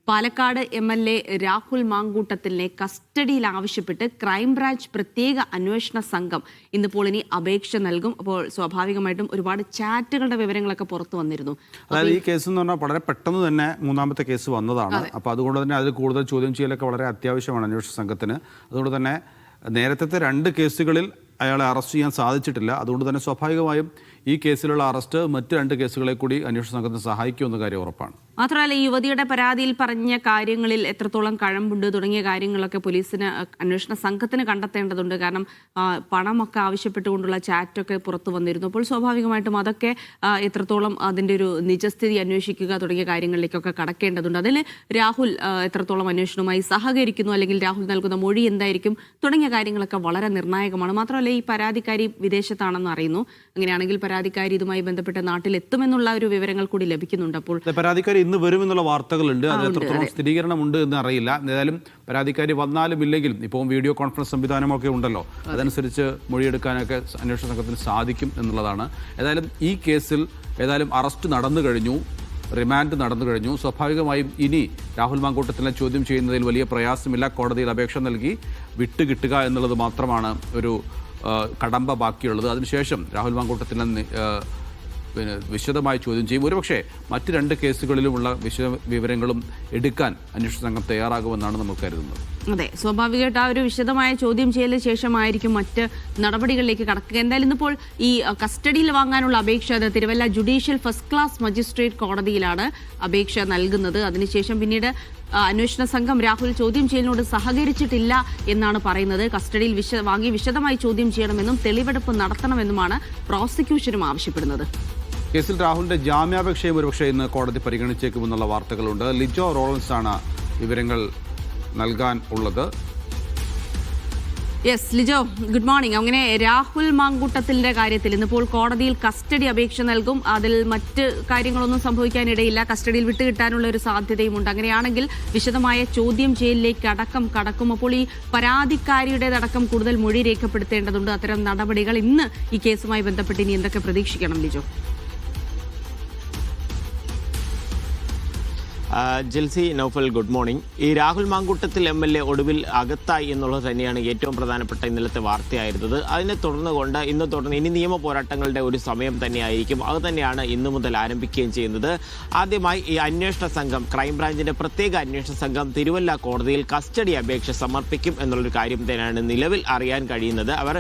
Palakkad MLA Rahul മാങ്കൂട്ടത്തിലിനെ കസ്റ്റഡിയിൽ ആവശ്യപ്പെട്ട് crime branch പ്രത്യേക അന്വേഷണ സംഘം ഇന്നിപ്പോൾ ഇനി അപേക്ഷ നൽകും. അപ്പോൾ സ്വാഭാവികമായിട്ടും ഒരുപാട് ചാറ്റുകളുടെ വിവരങ്ങളൊക്കെ പുറത്തു വന്നിരുന്നു. അതായത് ഈ കേസ് എന്ന് പറഞ്ഞാൽ വളരെ പെട്ടെന്ന് തന്നെ മൂന്നാമത്തെ കേസ് വന്നതാണ്. അപ്പോൾ അതുകൊണ്ട് തന്നെ അതിൽ കൂടുതൽ ചോദ്യം ചെയ്യലൊക്കെ വളരെ അത്യാവശ്യമാണ് അന്വേഷണ സംഘത്തിന്. അതുകൊണ്ട് തന്നെ നേരത്തെ 2 കേസുകളിൽ അയാളെ അറസ്റ്റ് ചെയ്യാൻ സാധിച്ചിട്ടില്ല. അതുകൊണ്ട് തന്നെ സ്വാഭാവികമായും ഈ കേസിലുള്ള അറസ്റ്റ് മറ്റ് 2 കേസുകളെ കൂടി അന്വേഷണ സംഘത്തിന് സഹായിക്കുമെന്ന കാര്യം ഉറപ്പാണ്. മാത്രമല്ല ഈ യുവതിയുടെ പരാതിയിൽ പറഞ്ഞ കാര്യങ്ങളിൽ എത്രത്തോളം കഴമ്പുണ്ട് തുടങ്ങിയ കാര്യങ്ങളൊക്കെ പോലീസിന് അന്വേഷണ സംഘത്തിന് കണ്ടെത്തേണ്ടതുണ്ട്. കാരണം പണമൊക്കെ ആവശ്യപ്പെട്ടുകൊണ്ടുള്ള ചാറ്റൊക്കെ പുറത്തു വന്നിരുന്നു. അപ്പോൾ സ്വാഭാവികമായിട്ടും അതൊക്കെ എത്രത്തോളം അതിൻ്റെ ഒരു നിജസ്ഥിതി അന്വേഷിക്കുക തുടങ്ങിയ കാര്യങ്ങളിലേക്കൊക്കെ കടക്കേണ്ടതുണ്ട്. അതിൽ രാഹുൽ എത്രത്തോളം അന്വേഷണവുമായി സഹകരിക്കുന്നു, അല്ലെങ്കിൽ രാഹുൽ നൽകുന്ന മൊഴി എന്തായിരിക്കും തുടങ്ങിയ കാര്യങ്ങളൊക്കെ വളരെ നിർണായകമാണ്. മാത്രമല്ല ഈ പരാതിക്കാരി വിദേശത്താണെന്ന് അറിയുന്നു. അങ്ങനെയാണെങ്കിൽ പരാതിക്കാരി ഇതുമായി ബന്ധപ്പെട്ട് നാട്ടിലെത്തുമെന്നുള്ള ഒരു വിവരങ്ങൾ കൂടി ലഭിക്കുന്നുണ്ട്. അപ്പോൾ പരാതിക്കാരി ഇന്ന് വരുമെന്നുള്ള വാർത്തകളുണ്ട്. അത് എത്രത്തോളം സ്ഥിരീകരണമുണ്ട് എന്ന് അറിയില്ല. ഏതായാലും പരാതിക്കാരി വന്നാലും ഇല്ലെങ്കിലും ഇപ്പോൾ വീഡിയോ കോൺഫറൻസ് സംവിധാനമൊക്കെ ഉണ്ടല്ലോ, അതനുസരിച്ച് മൊഴിയെടുക്കാനൊക്കെ അന്വേഷണ സംഘത്തിന് സാധിക്കും എന്നുള്ളതാണ്. ഏതായാലും ഈ കേസിൽ അറസ്റ്റ് നടന്നു കഴിഞ്ഞു, റിമാൻഡ് നടന്നു കഴിഞ്ഞു. സ്വാഭാവികമായും ഇനി രാഹുൽ മാങ്കൂട്ടത്തിനെ ചോദ്യം ചെയ്യുന്നതിൽ വലിയ പ്രയാസമില്ല. കോടതിയിൽ അപേക്ഷ നൽകി വിട്ടുകിട്ടുക എന്നുള്ളത് മാത്രമാണ് ഒരു കടമ്പ ബാക്കിയുള്ളത്. അതിനുശേഷം രാഹുൽ മാങ്കൂട്ടത്തിനെ വിശദമായി ചോദ്യം ചെയ്യും. ഒരുപക്ഷെ മറ്റ് 2 കേസുകളിലുമുള്ള വിവരങ്ങളും എടുക്കാൻ അന്വേഷണ സംഘം തയ്യാറാകുമെന്നാണ് നമ്മൾ കരുതുന്നത്. അതെ, സ്വാഭാവികമായിട്ട് ആ ഒരു വിശദമായ ചോദ്യം ചെയ്യലിന് ശേഷമായിരിക്കും മറ്റ് നടപടികളിലേക്ക് കടക്കുക. എന്തായാലും ഇന്നിപ്പോൾ ഈ കസ്റ്റഡിയിൽ വാങ്ങാനുള്ള അപേക്ഷ Thiruvalla judicial first class magistrate കോടതിയിലാണ് അപേക്ഷ നൽകുന്നത്. അതിനുശേഷം പിന്നീട് അന്വേഷണ സംഘം രാഹുൽ ചോദ്യം ചെയ്യലിനോട് സഹകരിച്ചിട്ടില്ല എന്നാണ് പറയുന്നത്. കസ്റ്റഡിയിൽ വാങ്ങി വിശദമായി ചോദ്യം ചെയ്യണമെന്നും തെളിവെടുപ്പ് നടത്തണമെന്നുമാണ് പ്രോസിക്യൂഷനും ആവശ്യപ്പെടുന്നത്. കേസിൽ രാഹുലിന്റെ ജാമ്യാപേക്ഷയും ഒരുപക്ഷെ ഇന്ന് കോടതി പരിഗണിച്ചേക്കുമെന്നുള്ള വാർത്തകളുണ്ട്. ലിജോ റോളൻസ് ആണ് വിവരങ്ങൾ നൽകാൻ ഉള്ളത്. Yes Lijo, good morning. അങ്ങനെ രാഹുൽ മാങ്കൂട്ടത്തിന്റെ കാര്യത്തിൽ ഇന്നിപ്പോൾ കോടതിയിൽ കസ്റ്റഡി അപേക്ഷ നൽകും. അതിൽ മറ്റ് കാര്യങ്ങളൊന്നും സംഭവിക്കാനിടയില്ല. കസ്റ്റഡിയിൽ വിട്ടുകിട്ടാനുള്ള ഒരു സാധ്യതയുമുണ്ട്. അങ്ങനെയാണെങ്കിൽ വിശദമായ ചോദ്യം ചെയ്യലിലേക്ക് അടക്കം കടക്കും. അപ്പോൾ ഈ പരാതിക്കാരിയുടേതടക്കം കൂടുതൽ മൊഴി രേഖപ്പെടുത്തേണ്ടതുണ്ട്. അത്തരം നടപടികൾ ഇന്ന് ഈ കേസുമായി ബന്ധപ്പെട്ട് ഇനി എന്തൊക്കെ പ്രതീക്ഷിക്കണം ലിജോ? Jilsy, Naufal, good morning. ഈ രാഹുൽ മാങ്കൂട്ടത്തിൽ MLA ഒടുവിൽ അകത്തായി എന്നുള്ളത് തന്നെയാണ് ഏറ്റവും പ്രധാനപ്പെട്ട ഇന്നലത്തെ വാർത്തയായിരുന്നത്. അതിനെ തുടർന്നുകൊണ്ട് ഇനി നിയമ പോരാട്ടങ്ങളുടെ ഒരു സമയം തന്നെയായിരിക്കും. അത് തന്നെയാണ് ഇന്നു മുതൽ ആരംഭിക്കുകയും ചെയ്യുന്നത്. ആദ്യമായി ഈ അന്വേഷണ സംഘം, ക്രൈംബ്രാഞ്ചിന്റെ പ്രത്യേക അന്വേഷണ സംഘം തിരുവല്ല കോടതിയിൽ കസ്റ്റഡി അപേക്ഷ സമർപ്പിക്കും എന്നുള്ളൊരു കാര്യം തന്നെയാണ് നിലവിൽ അറിയാൻ കഴിയുന്നത്. അവർ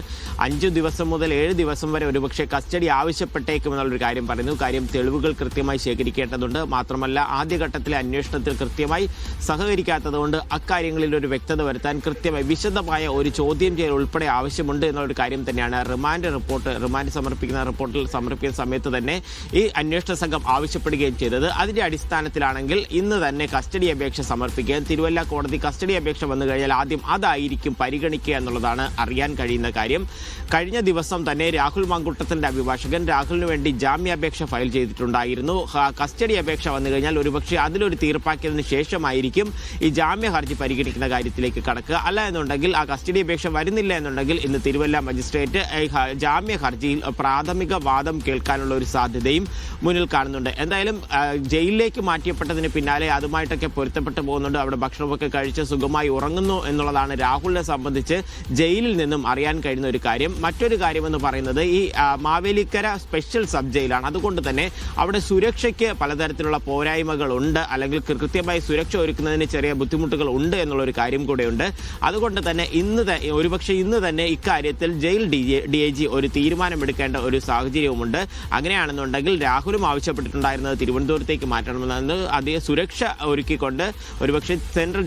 5 ദിവസം മുതൽ 7 ദിവസം വരെ ഒരുപക്ഷെ കസ്റ്റഡി ആവശ്യപ്പെട്ടേക്കും എന്നുള്ളൊരു കാര്യം പറയുന്നു. കാര്യം തെളിവുകൾ കൃത്യമായി ശേഖരിക്കേണ്ടതുണ്ട്. മാത്രമല്ല ആദ്യഘട്ടത്തിലെ അന്വേഷണത്തിൽ കൃത്യമായി സഹകരിക്കാത്തതുകൊണ്ട് അക്കാര്യങ്ങളിൽ ഒരു വ്യക്തത വരുത്താൻ കൃത്യമായി വിശദമായ ഒരു ചോദ്യം ചെയ്യൽ ഉൾപ്പെടെ ആവശ്യമുണ്ട് എന്നുള്ളൊരു കാര്യം തന്നെയാണ് റിമാൻഡ് സമർപ്പിക്കുന്ന സമയത്ത് തന്നെ ഈ അന്വേഷണ സംഘം ആവശ്യപ്പെടുകയും ചെയ്തത്. അതിന്റെ അടിസ്ഥാനത്തിലാണെങ്കിൽ ഇന്ന് തന്നെ കസ്റ്റഡി അപേക്ഷ സമർപ്പിക്കുകയും തിരുവല്ല കോടതി കസ്റ്റഡി അപേക്ഷ വന്നു കഴിഞ്ഞാൽ ആദ്യം അതായിരിക്കും പരിഗണിക്കുക എന്നുള്ളതാണ് അറിയാൻ കഴിയുന്ന കാര്യം. കഴിഞ്ഞ ദിവസം തന്നെ രാഹുൽ മാങ്കൂട്ടത്തിന്റെ അഭിഭാഷകൻ രാഹുലിന് വേണ്ടി ജാമ്യാപേക്ഷ ഫയൽ ചെയ്തിട്ടുണ്ടായിരുന്നു. കസ്റ്റഡി അപേക്ഷ വന്നു കഴിഞ്ഞാൽ ഒരുപക്ഷെ അതിലൊരു തീർപ്പാക്കിയതിനു ശേഷമായിരിക്കും ഈ ജാമ്യ ഹർജി പരിഗണിക്കുന്ന കാര്യത്തിലേക്ക് കടക്കുക. അല്ല എന്നുണ്ടെങ്കിൽ ആ കസ്റ്റഡി അപേക്ഷ വരുന്നില്ല എന്നുണ്ടെങ്കിൽ ഇന്ന് തിരുവല്ല മജിസ്ട്രേറ്റ് ജാമ്യ ഹർജിയിൽ പ്രാഥമിക വാദം കേൾക്കാനുള്ള ഒരു സാധ്യതയും മുന്നിൽ കാണുന്നുണ്ട്. എന്തായാലും ജയിലിലേക്ക് മാറ്റിയപ്പെട്ടതിന് പിന്നാലെ അതുമായിട്ടൊക്കെ പൊരുത്തപ്പെട്ടു പോകുന്നുണ്ട്. അവിടെ ഭക്ഷണമൊക്കെ കഴിച്ച് സുഖമായി ഉറങ്ങുന്നു എന്നുള്ളതാണ് രാഹുലിനെ സംബന്ധിച്ച് ജയിലിൽ നിന്നും അറിയാൻ കഴിയുന്ന ഒരു കാര്യം. മറ്റൊരു കാര്യമെന്ന് പറയുന്നത് ഈ മാവേലിക്കര സ്പെഷ്യൽ സബ് ജയിലാണ്. അതുകൊണ്ട് തന്നെ അവിടെ സുരക്ഷയ്ക്ക് പലതരത്തിലുള്ള പോരായ്മകളുണ്ട്, അല്ലെങ്കിൽ കൃത്യമായി സുരക്ഷ ഒരുക്കുന്നതിന് ചെറിയ ബുദ്ധിമുട്ടുകൾ ഉണ്ട് എന്നുള്ളൊരു കാര്യം കൂടെയുണ്ട്. അതുകൊണ്ട് തന്നെ ഒരുപക്ഷെ ഇന്ന് തന്നെ ഇക്കാര്യത്തിൽ ജയിൽ DIG ഒരു തീരുമാനമെടുക്കേണ്ട ഒരു സാഹചര്യവുമുണ്ട്. അങ്ങനെയാണെന്നുണ്ടെങ്കിൽ രാഹുലും ആവശ്യപ്പെട്ടിട്ടുണ്ടായിരുന്നത് തിരുവനന്തപുരത്തേക്ക് മാറ്റണമെന്ന്. അതേ സുരക്ഷ ഒരുക്കിക്കൊണ്ട് ഒരുപക്ഷെ സെൻട്രൽ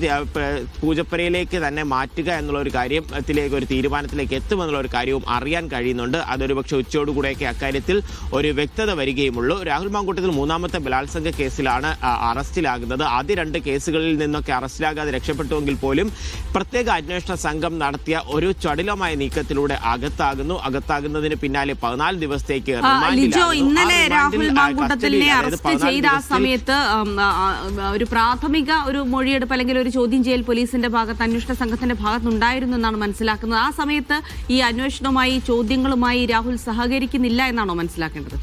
പൂജപ്പുരയിലേക്ക് തന്നെ മാറ്റുക എന്നുള്ള ഒരു കാര്യത്തിലേക്ക് ഒരു തീരുമാനത്തിലേക്ക് എത്തുമെന്നുള്ള ഒരു കാര്യവും അറിയാൻ കഴിയുന്നുണ്ട്. അതൊരുപക്ഷെ ഉച്ചയോടുകൂടെയൊക്കെ അക്കാര്യത്തിൽ ഒരു വ്യക്തത വരികയുമുള്ളൂ. രാഹുൽ മാങ്കൂട്ടത്തിൽ 3ാമത്തെ ബലാത്സംഗ കേസിലാണ് അറസ്റ്റിലാകുന്നത്. ആദ്യ 2 കേസുകളിൽ നിന്നൊക്കെ അറസ്റ്റിലാകാതെ രക്ഷപ്പെട്ടുവെങ്കിൽ പോലും പ്രത്യേക അന്വേഷണ സംഘം നടത്തിയ ഒരു ചടുലമായ നീക്കത്തിലൂടെ അകത്താകുന്നതിന് പിന്നാലെ 14 ദിവസത്തേക്ക് ഇന്നലെ രാഹുൽ മാങ്കൂട്ടത്തിലിനെ അറസ്റ്റ് ചെയ്ത ആ സമയത്ത് ഒരു പ്രാഥമിക ഒരു മൊഴിയെടുപ്പ് അല്ലെങ്കിൽ ഒരു ചോദ്യം ചെയ്യൽ പോലീസിന്റെ ഭാഗത്ത്, അന്വേഷണ സംഘത്തിന്റെ ഭാഗത്തുണ്ടായിരുന്നു എന്നാണ് മനസ്സിലാക്കുന്നത്. ആ സമയത്ത് ഈ അന്വേഷണവുമായി ചോദ്യങ്ങളുമായി രാഹുൽ സഹകരിക്കുന്നില്ല എന്നാണോ മനസ്സിലാക്കേണ്ടത്?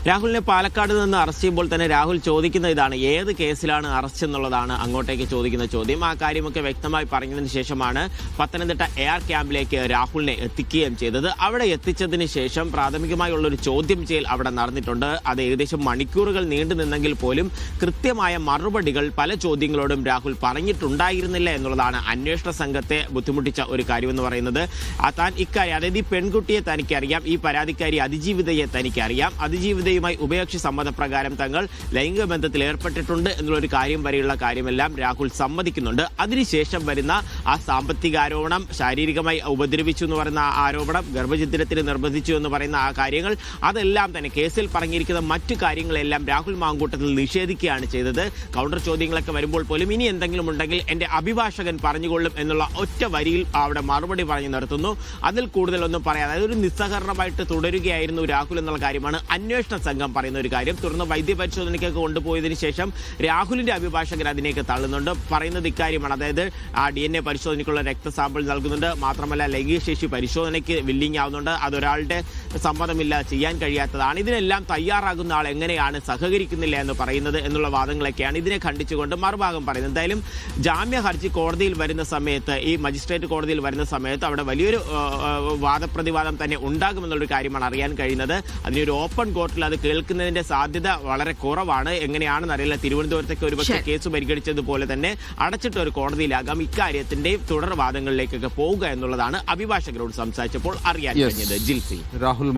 രാഹുലിനെ പാലക്കാട് നിന്ന് അറസ്റ്റ് ചെയ്യുമ്പോൾ തന്നെ രാഹുൽ ചോദിക്കുന്ന ഇതാണ്, ഏത് കേസിലാണ് അറസ്റ്റ് എന്നുള്ളതാണ് അങ്ങോട്ടേക്ക് ചോദിക്കുന്ന ചോദ്യം. ആ കാര്യമൊക്കെ വ്യക്തമായി പറഞ്ഞതിന് ശേഷമാണ് പത്തനംതിട്ട എയർ ക്യാമ്പിലേക്ക് രാഹുലിനെ എത്തിക്കുകയും ചെയ്തത്. അവിടെ എത്തിച്ചതിന് ശേഷം പ്രാഥമികമായുള്ളൊരു ചോദ്യം ചെയ്യൽ അവിടെ നടന്നിട്ടുണ്ട്. അത് ഏകദേശം മണിക്കൂറുകൾ നീണ്ടു നിന്നെങ്കിൽ പോലും കൃത്യമായ മറുപടികൾ പല ചോദ്യങ്ങളോടും രാഹുൽ പറഞ്ഞിട്ടുണ്ടായിരുന്നില്ല എന്നുള്ളതാണ് അന്വേഷണ സംഘത്തെ ബുദ്ധിമുട്ടിച്ച ഒരു കാര്യമെന്ന് പറയുന്നത്. താൻ ഇക്കാര്യം, അതായത് ഈ പെൺകുട്ടിയെ തനിക്കറിയാം, ഈ പരാതിക്കാരി അതിജീവിതയെ തനിക്കറിയാം, അതിജീവിതയുമായി ഉഭയകക്ഷി സമ്മതപ്രകാരം തങ്ങൾ ലൈംഗിക ബന്ധത്തിൽ ഏർപ്പെട്ടിട്ടുണ്ട് എന്നുള്ളൊരു കാര്യം വരെയുള്ള കാര്യമെല്ലാം രാഹുൽ സമ്മതിക്കുന്നുണ്ട്. അതിനുശേഷം വരുന്ന ആ സാമ്പത്തിക ആരോപണം, ശാരീരികമായി ഉപദ്രവിച്ചു എന്ന് പറയുന്ന ആ ആരോപണം, ഗർഭഛിദ്രത്തിന് നിർബന്ധിച്ചു എന്ന് പറയുന്ന ആ കാര്യങ്ങൾ, അതെല്ലാം തന്നെ കേസിൽ പറഞ്ഞിരിക്കുന്ന മറ്റു കാര്യങ്ങളെല്ലാം രാഹുൽ മാങ്കൂട്ടത്തിൽ നിഷേധിക്കുകയാണ് ചെയ്തത്. കൗണ്ടർ ചോദ്യങ്ങളൊക്കെ വരുമ്പോൾ പോലും ഇനി എന്തെങ്കിലും ഉണ്ടെങ്കിൽ എൻ്റെ അഭിഭാഷകൻ പറഞ്ഞുകൊള്ളും എന്നുള്ള ഒറ്റ വരിയിൽ അവിടെ മറുപടി പറഞ്ഞു നിർത്തുന്നു. അതിൽ കൂടുതലൊന്നും പറയാതെ അതൊരു നിസ്സഹകരണമായിട്ട് തുടരുകയായിരുന്നു രാഹുൽ എന്നുള്ള കാര്യമാണ് അന്വേഷണ സംഘം പറയുന്ന ഒരു കാര്യം. തുടർന്ന് വൈദ്യപരിശോധനയ്ക്കൊക്കെ കൊണ്ടുപോയതിനു ശേഷം രാഹുലിന്റെ അഭിഭാഷകൻ അതിനേക്ക് തള്ളുന്നുണ്ട്. പറയുന്നത് ഇക്കാര്യമാണ്, അതായത് ആ DNA പരിശോധനയ്ക്കുള്ള രക്തസാമ്പിൾ നൽകുന്നുണ്ട്, മാത്രമല്ല ലൈംഗിക ശേഷി പരിശോധനയ്ക്ക് വില്ലിങ് ആവുന്നുണ്ട്, അതൊരാളുടെ സമ്മതമില്ല ചെയ്യാൻ കഴിയാത്തതാണ്, ഇതിനെല്ലാം തയ്യാറാകുന്ന ആൾ എങ്ങനെയാണ് സഹകരിക്കുന്നില്ല എന്ന് പറയുന്നത് എന്നുള്ള വാദങ്ങളൊക്കെയാണ് ഇതിനെ ഖണ്ഡിച്ചുകൊണ്ട് മറുഭാഗം പറയുന്നത്. എന്തായാലും ജാമ്യ ഹർജി കോടതിയിൽ വരുന്ന സമയത്ത്, ഈ മജിസ്ട്രേറ്റ് കോടതിയിൽ വരുന്ന സമയത്ത് അവിടെ വലിയൊരു വാദപ്രതിവാദം തന്നെ ഉണ്ടാകുമെന്നുള്ളൊരു കാര്യമാണ് അറിയാൻ കഴിയുന്നത്. അതിനൊരു ഓപ്പൺ കോർട്ടിൽ അത് കേൾക്കുന്നതിന്റെ സാധ്യത വളരെ കുറവാണ്. എങ്ങനെയാണെന്ന് അറിയില്ല. തിരുവനന്തപുരത്തേക്ക് ഒരുപക്ഷെ കേസ് പരിഗണിച്ചതുപോലെ തന്നെ അടച്ചിട്ട ഒരു കോടതിയിലാകാം ഇക്കാര്യത്തിന്റെ തുടർവാദങ്ങളിലേക്കൊക്കെ പോവുക എന്നുള്ളതാണ് അഭിഭാഷകരോട് സംസാരിച്ചപ്പോൾ അറിയാൻ കഴിഞ്ഞത്. ജിൽസി, രാഹുൽ